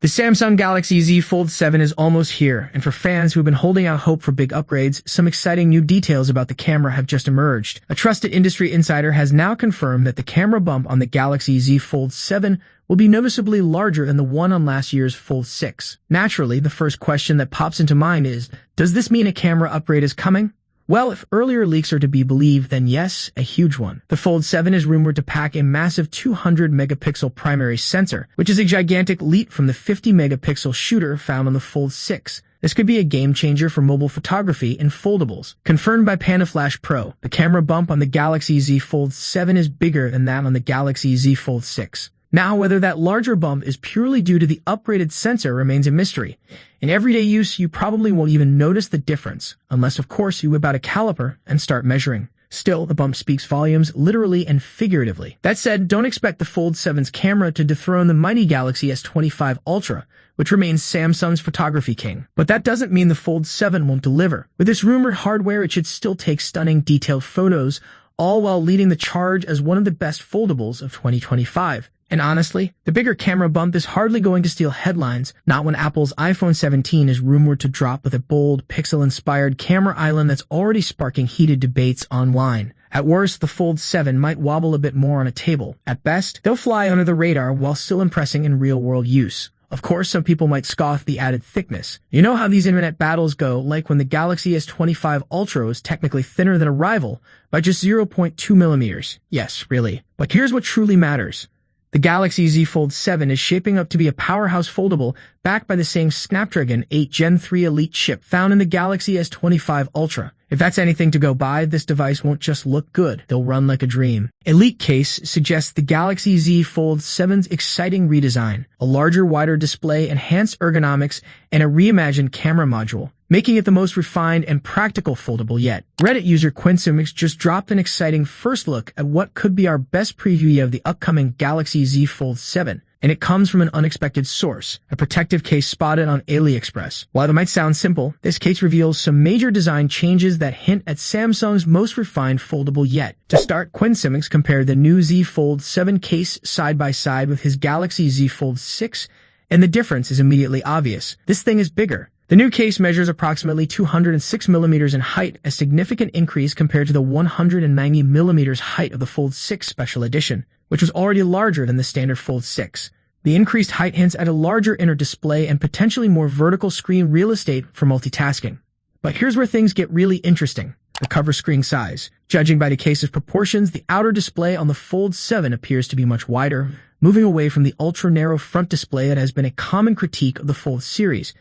The Samsung Galaxy Z Fold 7 is almost here, and for fans who have been holding out hope for big upgrades, some exciting new details about the camera have just emerged. A trusted industry insider has now confirmed that the camera bump on the Galaxy Z Fold 7 will be noticeably larger than the one on last year's Fold 6. Naturally, the first question that pops into mind is, does this mean a camera upgrade is coming? Well, if earlier leaks are to be believed, then yes, a huge one. The Fold 7 is rumored to pack a massive 200-megapixel primary sensor, which is a gigantic leap from the 50-megapixel shooter found on the Fold 6. This could be a game-changer for mobile photography and foldables. Confirmed by PandaFlash Pro, the camera bump on the Galaxy Z Fold 7 is bigger than that on the Galaxy Z Fold 6. Now, whether that larger bump is purely due to the upgraded sensor remains a mystery. In everyday use, you probably won't even notice the difference, unless of course you whip out a caliper and start measuring. Still, the bump speaks volumes, literally and figuratively. That said, don't expect the Fold 7's camera to dethrone the mighty Galaxy S25 Ultra, which remains Samsung's photography king. But that doesn't mean the Fold 7 won't deliver. With this rumored hardware, it should still take stunning, detailed photos, all while leading the charge as one of the best foldables of 2025. And honestly, the bigger camera bump is hardly going to steal headlines, not when Apple's iPhone 17 is rumored to drop with a bold, pixel-inspired camera island that's already sparking heated debates online. At worst, the Fold 7 might wobble a bit more on a table. At best, they'll fly under the radar while still impressing in real-world use. Of course, some people might scoff the added thickness. You know how these internet battles go, like when the Galaxy S25 Ultra was technically thinner than a rival by just 0.2 millimeters. Yes, really. But here's what truly matters. The Galaxy Z Fold 7 is shaping up to be a powerhouse foldable backed by the same Snapdragon 8 Gen 3 Elite chip found in the Galaxy S25 Ultra. If that's anything to go by, this device won't just look good, they'll run like a dream. Elite Case suggests the Galaxy Z Fold 7's exciting redesign, a larger, wider display, enhanced ergonomics, and a reimagined camera module, making it the most refined and practical foldable yet. Reddit user Quinsymix just dropped an exciting first look at what could be our best preview of the upcoming Galaxy Z Fold 7, and it comes from an unexpected source, a protective case spotted on AliExpress. While it might sound simple, this case reveals some major design changes that hint at Samsung's most refined foldable yet. To start, Quinsymix compared the new Z Fold 7 case side by side with his Galaxy Z Fold 6, and the difference is immediately obvious. This thing is bigger. The new case measures approximately 206 millimeters in height, a significant increase compared to the 190 millimeters height of the Fold 6 Special Edition, which was already larger than the standard Fold 6. The increased height hints at a larger inner display and potentially more vertical screen real estate for multitasking. But here's where things get really interesting. The cover screen size. Judging by the case's proportions, the outer display on the Fold 7 appears to be much wider, moving away from the ultra-narrow front display that has been a common critique of the Fold series.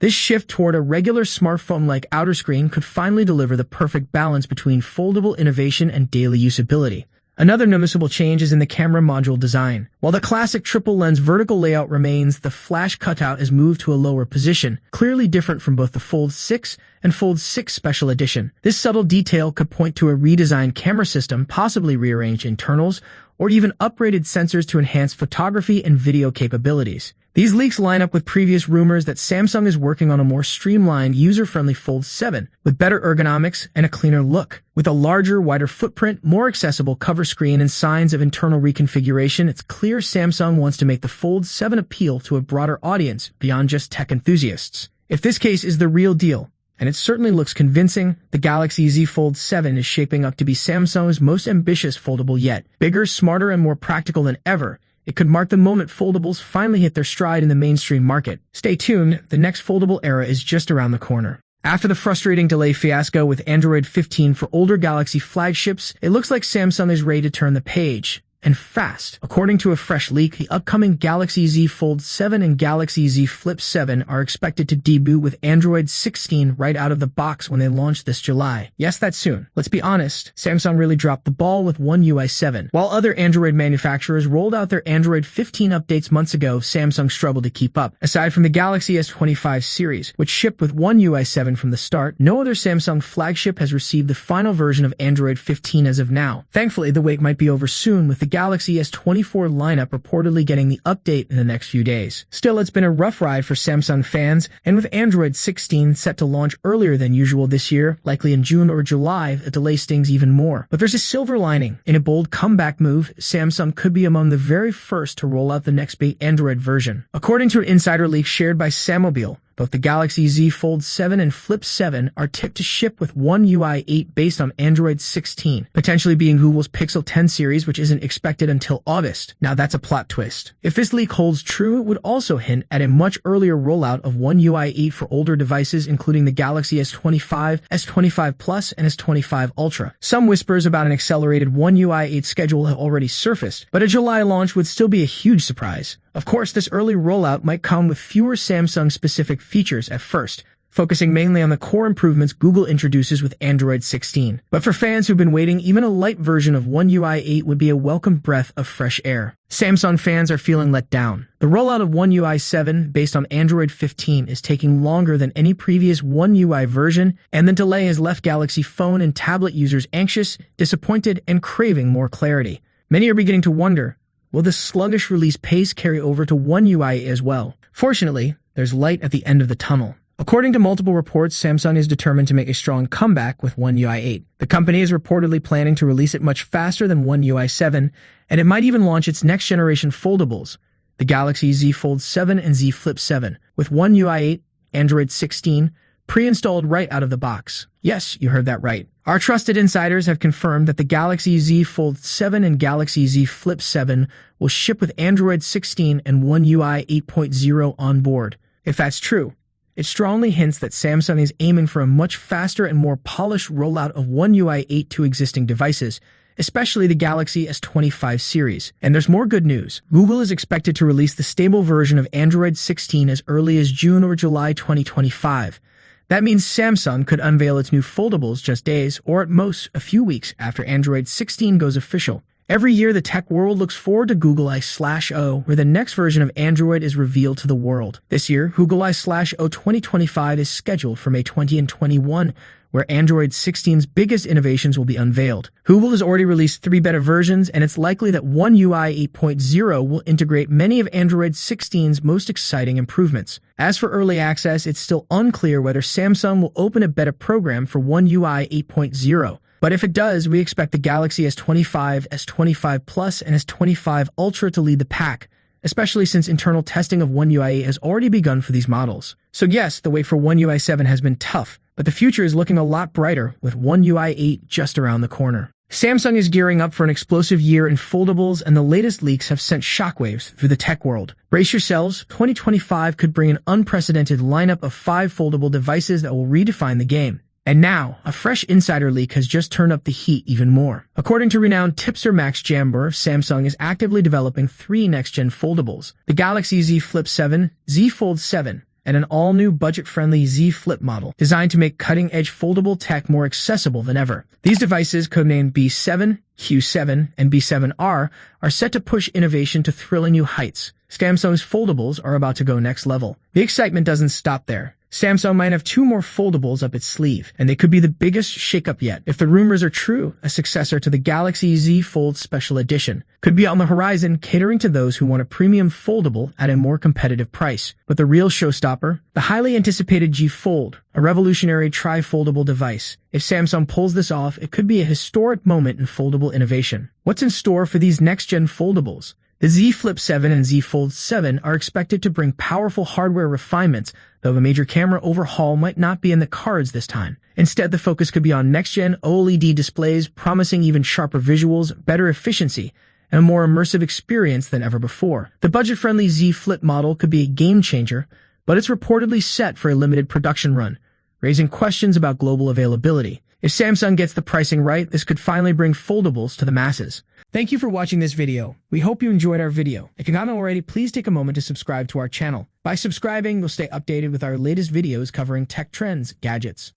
This shift toward a regular smartphone-like outer screen could finally deliver the perfect balance between foldable innovation and daily usability. Another noticeable change is in the camera module design. While the classic triple-lens vertical layout remains, the flash cutout is moved to a lower position, clearly different from both the Fold 6 and Fold 6 Special Edition. This subtle detail could point to a redesigned camera system, possibly rearranged internals, or even upgraded sensors to enhance photography and video capabilities. These leaks line up with previous rumors that Samsung is working on a more streamlined, user-friendly Fold 7 with better ergonomics and a cleaner look. With a larger, wider footprint, more accessible cover screen, and signs of internal reconfiguration, it's clear Samsung wants to make the Fold 7 appeal to a broader audience beyond just tech enthusiasts. If this case is the real deal, and it certainly looks convincing, the Galaxy Z Fold 7 is shaping up to be Samsung's most ambitious foldable yet. Bigger, smarter, and more practical than ever. It could mark the moment foldables finally hit their stride in the mainstream market. Stay tuned, the next foldable era is just around the corner. After the frustrating delay fiasco with Android 15 for older Galaxy flagships, it looks like Samsung is ready to turn the page. And fast. According to a fresh leak, the upcoming Galaxy Z Fold 7 and Galaxy Z Flip 7 are expected to debut with Android 16 right out of the box when they launch this July. Yes, that's soon. Let's be honest, Samsung really dropped the ball with One UI 7. While other Android manufacturers rolled out their Android 15 updates months ago, Samsung struggled to keep up. Aside from the Galaxy S25 series, which shipped with One UI 7 from the start, no other Samsung flagship has received the final version of Android 15 as of now. Thankfully, the wait might be over soon with the Galaxy S24 lineup reportedly getting the update in the next few days. Still, it's been a rough ride for Samsung fans, and with Android 16 set to launch earlier than usual this year, likely in June or July, the delay stings even more. But there's a silver lining. In a bold comeback move, Samsung could be among the very first to roll out the next big Android version. According to an insider leak shared by Samobile, both the Galaxy Z Fold 7 and Flip 7 are tipped to ship with One UI 8 based on Android 16, potentially being Google's Pixel 10 series, which isn't expected until August. Now that's a plot twist. If this leak holds true, it would also hint at a much earlier rollout of One UI 8 for older devices, including the Galaxy S25, S25 Plus, and S25 Ultra. Some whispers about an accelerated One UI 8 schedule have already surfaced, but a July launch would still be a huge surprise. Of course, this early rollout might come with fewer Samsung-specific features at first, focusing mainly on the core improvements Google introduces with Android 16. But for fans who've been waiting, even a light version of One UI 8 would be a welcome breath of fresh air. Samsung fans are feeling let down. The rollout of One UI 7 based on Android 15 is taking longer than any previous One UI version, and the delay has left Galaxy phone and tablet users anxious, disappointed, and craving more clarity. Many are beginning to wonder, will this sluggish release pace carry over to One UI as well? Fortunately, there's light at the end of the tunnel. According to multiple reports, Samsung is determined to make a strong comeback with One UI 8. The company is reportedly planning to release it much faster than One UI 7, and it might even launch its next-generation foldables, the Galaxy Z Fold 7 and Z Flip 7, with One UI 8, Android 16, pre-installed right out of the box. Yes, you heard that right. Our trusted insiders have confirmed that the Galaxy Z Fold 7 and Galaxy Z Flip 7 will ship with Android 16 and One UI 8.0 on board. If that's true, it strongly hints that Samsung is aiming for a much faster and more polished rollout of One UI 8 to existing devices, especially the Galaxy S25 series. And there's more good news. Google is expected to release the stable version of Android 16 as early as June or July 2025. That means Samsung could unveil its new foldables just days, or at most, a few weeks after Android 16 goes official. Every year, the tech world looks forward to Google I/O, where the next version of Android is revealed to the world. This year, Google I/O 2025 is scheduled for May 20 and 21, where Android 16's biggest innovations will be unveiled. Google has already released 3 beta versions, and it's likely that One UI 8.0 will integrate many of Android 16's most exciting improvements. As for early access, it's still unclear whether Samsung will open a beta program for One UI 8.0. But if it does, we expect the Galaxy S25, S25 Plus, and S25 Ultra to lead the pack, especially since internal testing of One UI 8 has already begun for these models. So yes, the wait for One UI 7 has been tough, but the future is looking a lot brighter with One UI 8 just around the corner. Samsung is gearing up for an explosive year in foldables, and the latest leaks have sent shockwaves through the tech world. Brace yourselves, 2025 could bring an unprecedented lineup of 5 foldable devices that will redefine the game. And now, a fresh insider leak has just turned up the heat even more. According to renowned tipster Max Jamber, Samsung is actively developing 3 next-gen foldables: the Galaxy Z Flip 7, Z Fold 7, and an all-new budget-friendly Z Flip model, designed to make cutting-edge foldable tech more accessible than ever. These devices, codenamed B7, Q7, and B7R, are set to push innovation to thrilling new heights. Samsung's foldables are about to go next level. The excitement doesn't stop there. Samsung might have 2 more foldables up its sleeve, and they could be the biggest shakeup yet. If the rumors are true, a successor to the Galaxy Z Fold Special Edition could be on the horizon, catering to those who want a premium foldable at a more competitive price. But the real showstopper? The highly anticipated G Fold, a revolutionary tri-foldable device. If Samsung pulls this off, it could be a historic moment in foldable innovation. What's in store for these next-gen foldables? The Z Flip 7 and Z Fold 7 are expected to bring powerful hardware refinements, though a major camera overhaul might not be in the cards this time. Instead, the focus could be on next-gen OLED displays, promising even sharper visuals, better efficiency, and a more immersive experience than ever before. The budget-friendly Z Flip model could be a game-changer, but it's reportedly set for a limited production run, raising questions about global availability. If Samsung gets the pricing right, this could finally bring foldables to the masses. Thank you for watching this video. We hope you enjoyed our video. If you haven't already, please take a moment to subscribe to our channel. By subscribing, you'll stay updated with our latest videos covering tech trends, gadgets,